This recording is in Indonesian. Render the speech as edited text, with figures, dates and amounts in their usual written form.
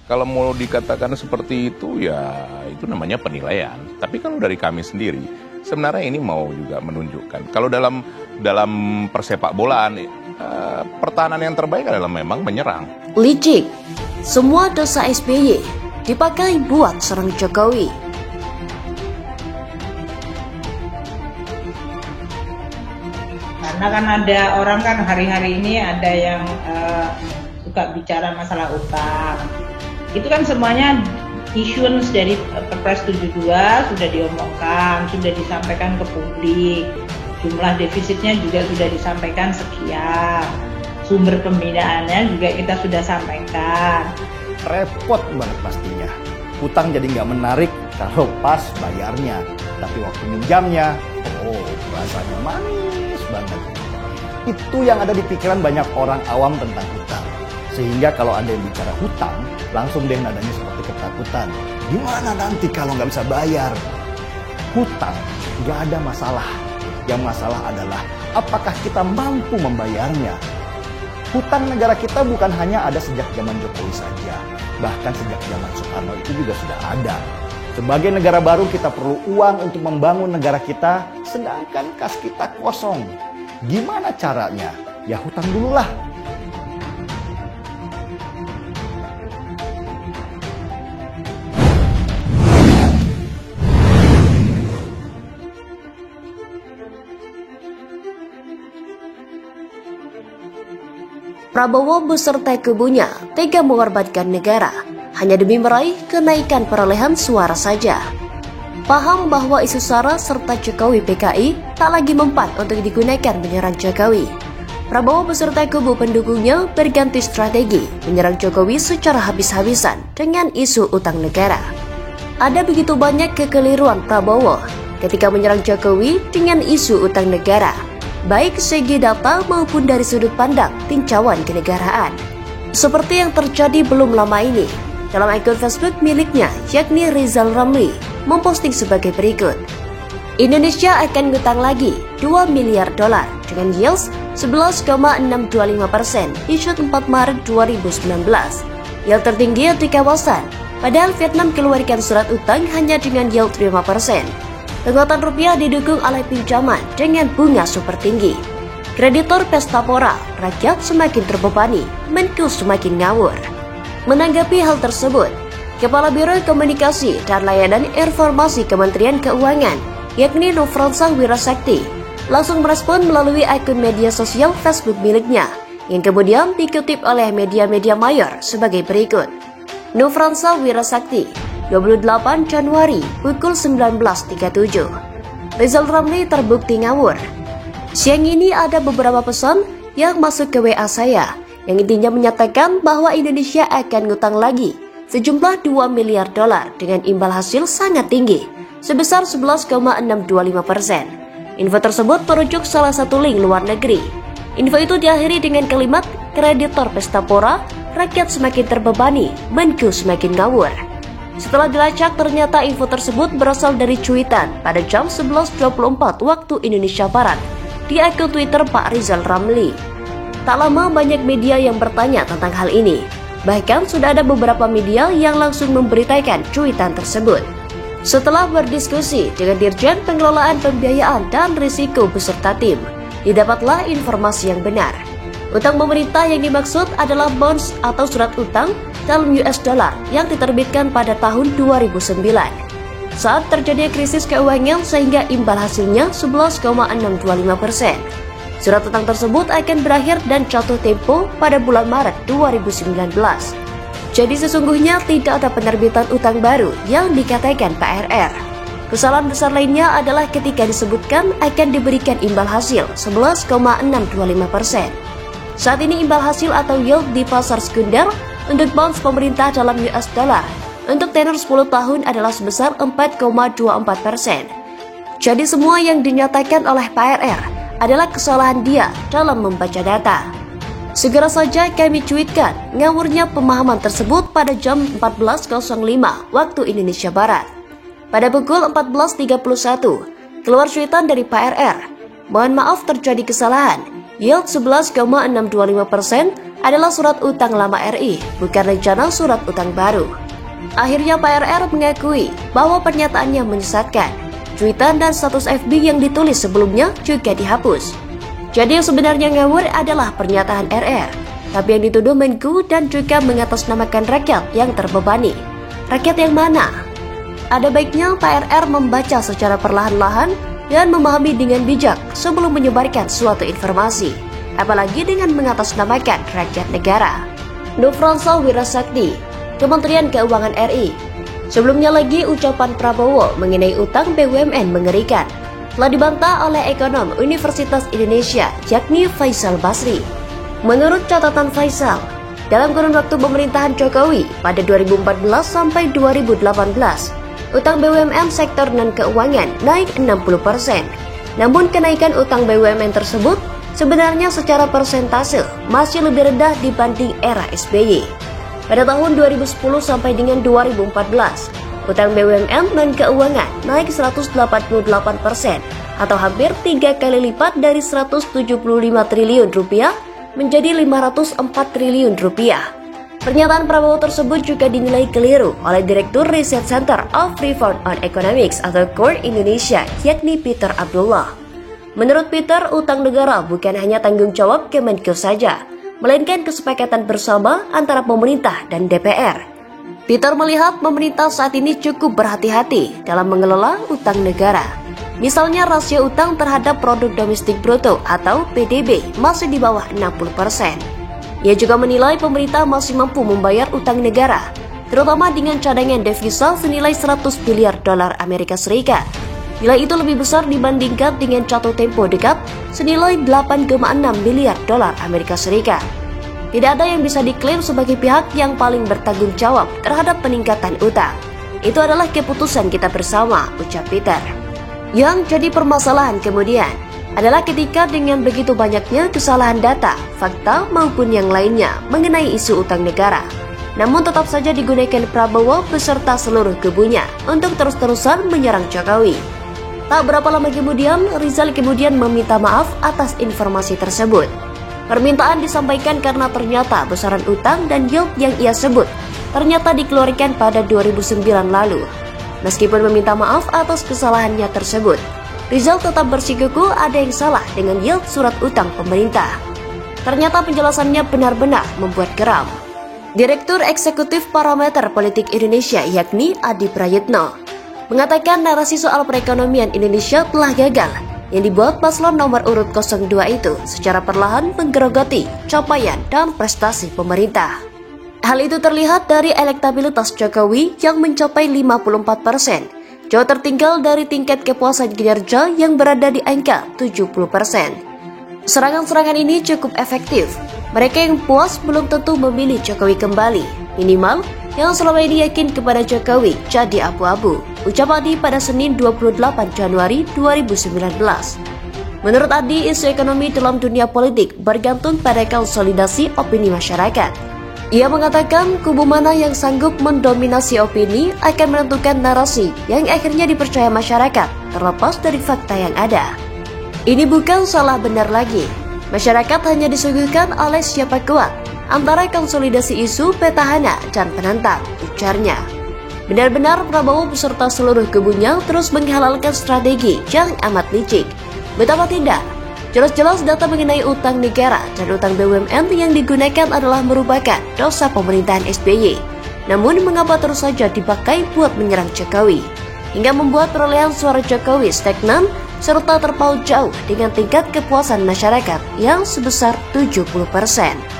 Kalau mau dikatakan seperti itu ya itu namanya penilaian. Tapi kalau dari kami sendiri sebenarnya ini mau juga menunjukkan kalau dalam persepak bolaan pertahanan yang terbaik adalah memang menyerang. Licik, semua dosa SBY dipakai buat serang Jokowi. Karena kan ada orang kan hari-hari ini ada yang suka bicara masalah utang. Itu kan semuanya issuance dari Perpres 72 sudah diomongkan, sudah disampaikan ke publik. Jumlah defisitnya juga sudah disampaikan sekian. Sumber pembinaannya juga kita sudah sampaikan. Repot banget pastinya. Utang jadi nggak menarik kalau pas bayarnya. Tapi waktu minjamnya, rasanya manis banget. Itu yang ada di pikiran banyak orang awam tentang hutang. Sehingga kalau ada yang bicara hutang, langsung deh nadanya seperti ketakutan. Gimana nanti kalau nggak bisa bayar? Hutang nggak ada masalah. Yang masalah adalah apakah kita mampu membayarnya. Hutang negara kita bukan hanya ada sejak zaman Jokowi saja. Bahkan sejak zaman Soekarno itu juga sudah ada. Sebagai negara baru kita perlu uang untuk membangun negara kita, sedangkan kas kita kosong. Gimana caranya? Ya hutang dulu lah. Prabowo beserta kubunya tega mengorbankan negara hanya demi meraih kenaikan perolehan suara saja. Paham bahwa isu SARA serta Jokowi PKI tak lagi mempan untuk digunakan menyerang Jokowi. Prabowo beserta kubu pendukungnya berganti strategi menyerang Jokowi secara habis-habisan dengan isu utang negara. Ada begitu banyak kekeliruan Prabowo ketika menyerang Jokowi dengan isu utang negara, baik segi data maupun dari sudut pandang tinjauan kenegaraan. Seperti yang terjadi belum lama ini, dalam akun Facebook miliknya yakni Rizal Ramli memposting sebagai berikut. Indonesia akan ngutang lagi 2 miliar dolar dengan yield 11,625% di shoot 4 Maret 2019. Yield tertinggi di kawasan, padahal Vietnam keluarkan surat utang hanya dengan yield 5%. Penguatan rupiah didukung oleh pinjaman dengan bunga super tinggi. Kreditor pesta pora, rakyat semakin terbebani, Menku semakin ngawur. Menanggapi hal tersebut, Kepala Biro Komunikasi dan Layanan Informasi Kementerian Keuangan, yakni Nufransa Wirasakti, langsung merespon melalui akun media sosial Facebook miliknya, yang kemudian dikutip oleh media-media mayor sebagai berikut. Nufransa Wirasakti, 28 Januari pukul 19.37. Rizal Ramli terbukti ngawur. Siang ini ada beberapa pesan yang masuk ke WA saya, yang intinya menyatakan bahwa Indonesia akan ngutang lagi sejumlah 2 miliar dolar dengan imbal hasil sangat tinggi, sebesar 11,625%. Info tersebut merujuk salah satu link luar negeri. Info itu diakhiri dengan kalimat, kreditor pesta pora, rakyat semakin terbebani, Menku semakin ngawur. Setelah dilacak, ternyata info tersebut berasal dari cuitan pada jam 11.24 waktu Indonesia Barat di akun Twitter Pak Rizal Ramli. Tak lama banyak media yang bertanya tentang hal ini. Bahkan sudah ada beberapa media yang langsung memberitakan cuitan tersebut. Setelah berdiskusi dengan Dirjen Pengelolaan Pembiayaan dan Risiko beserta tim, didapatlah informasi yang benar. Utang pemerintah yang dimaksud adalah bonds atau surat utang dalam US dollar yang diterbitkan pada tahun 2009. Saat terjadi krisis keuangan sehingga imbal hasilnya 11,625%. Surat utang tersebut akan berakhir dan jatuh tempo pada bulan Maret 2019. Jadi sesungguhnya tidak ada penerbitan utang baru yang dikatakan PRR. Kesalahan besar lainnya adalah ketika disebutkan akan diberikan imbal hasil 11,625%. Saat ini imbal hasil atau yield di pasar sekunder untuk bonds pemerintah dalam US dollar untuk tenor 10 tahun adalah sebesar 4,24%. Jadi semua yang dinyatakan oleh PRR adalah kesalahan dia dalam membaca data. Segera saja kami cuitkan ngawurnya pemahaman tersebut pada jam 14.05 waktu Indonesia Barat. Pada pukul 14.31, keluar cuitan dari PRR. Mohon maaf terjadi kesalahan. Yield 11,625% adalah surat utang lama RI, bukan rencana surat utang baru. Akhirnya Pak RR mengakui bahwa pernyataannya menyesatkan. Tweetan dan status FB yang ditulis sebelumnya juga dihapus. Jadi yang sebenarnya ngawur adalah pernyataan RR, tapi yang dituduh Menku dan juga mengatasnamakan rakyat yang terbebani. Rakyat yang mana? Ada baiknya Pak RR membaca secara perlahan-lahan dan memahami dengan bijak sebelum menyebarkan suatu informasi, apalagi dengan mengatasnamakan rakyat negara. Nufransa Wirasakti, Kementerian Keuangan RI. Sebelumnya lagi ucapan Prabowo mengenai utang BUMN mengerikan telah dibantah oleh ekonom Universitas Indonesia yakni Faisal Basri. Menurut catatan Faisal, dalam kurun waktu pemerintahan Jokowi pada 2014 sampai 2018, utang BUMN sektor non-keuangan naik 60%. Namun kenaikan utang BUMN tersebut sebenarnya secara persentase masih lebih rendah dibanding era SBY. Pada tahun 2010 sampai dengan 2014, utang BUMN non-keuangan naik 188% atau hampir 3 kali lipat dari 175 triliun rupiah menjadi 504 triliun rupiah. Pernyataan Prabowo tersebut juga dinilai keliru oleh Direktur Research Center of Reform on Economics atau CORE Indonesia yakni Peter Abdullah. Menurut Peter, utang negara bukan hanya tanggung jawab Kemenko saja, melainkan kesepakatan bersama antara pemerintah dan DPR. Peter melihat pemerintah saat ini cukup berhati-hati dalam mengelola utang negara. Misalnya rasio utang terhadap produk domestik bruto atau PDB masih di bawah 60%. Ia juga menilai pemerintah masih mampu membayar utang negara, terutama dengan cadangan devisa senilai 100 miliar dolar Amerika Serikat. Nilai itu lebih besar dibandingkan dengan jatuh tempo dekat senilai 8,6 miliar dolar Amerika Serikat. Tidak ada yang bisa diklaim sebagai pihak yang paling bertanggung jawab terhadap peningkatan utang. Itu adalah keputusan kita bersama, ucap Peter. Yang jadi permasalahan kemudian adalah ketika dengan begitu banyaknya kesalahan data, fakta maupun yang lainnya mengenai isu utang negara, namun tetap saja digunakan Prabowo beserta seluruh kubunya untuk terus-terusan menyerang Jokowi. Tak berapa lama kemudian, Rizal kemudian meminta maaf atas informasi tersebut. Permintaan disampaikan karena ternyata besaran utang dan yield yang ia sebut ternyata dikeluarkan pada 2009 lalu. Meskipun meminta maaf atas kesalahannya tersebut, Rizal tetap bersikukuh ada yang salah dengan yield surat utang pemerintah. Ternyata penjelasannya benar-benar membuat geram. Direktur Eksekutif Parameter Politik Indonesia yakni Adi Prayitno mengatakan narasi soal perekonomian Indonesia telah gagal yang dibuat paslon nomor urut 02 itu secara perlahan menggerogoti capaian dan prestasi pemerintah. Hal itu terlihat dari elektabilitas Jokowi yang mencapai 54%, jauh tertinggal dari tingkat kepuasan kinerja yang berada di angka 70%. Serangan-serangan ini cukup efektif. Mereka yang puas belum tentu memilih Jokowi kembali, minimal yang selama ini yakin kepada Jokowi jadi abu-abu, ucap Adi pada Senin 28 Januari 2019. Menurut Adi, isu ekonomi dalam dunia politik bergantung pada konsolidasi opini masyarakat. Ia mengatakan kubu mana yang sanggup mendominasi opini akan menentukan narasi yang akhirnya dipercaya masyarakat terlepas dari fakta yang ada. Ini bukan salah benar lagi. Masyarakat hanya disuguhkan oleh siapa kuat antara konsolidasi isu petahana dan penantang, ujarnya. Benar-benar Prabowo beserta seluruh kubunya terus menghalalkan strategi yang amat licik. Betapa tidak? Jelas-jelas data mengenai utang negara dan utang BUMN yang digunakan adalah merupakan dosa pemerintahan SBY. Namun mengapa terus saja dipakai buat menyerang Jokowi, hingga membuat perolehan suara Jokowi stagnan serta terpaut jauh dengan tingkat kepuasan masyarakat yang sebesar 70%.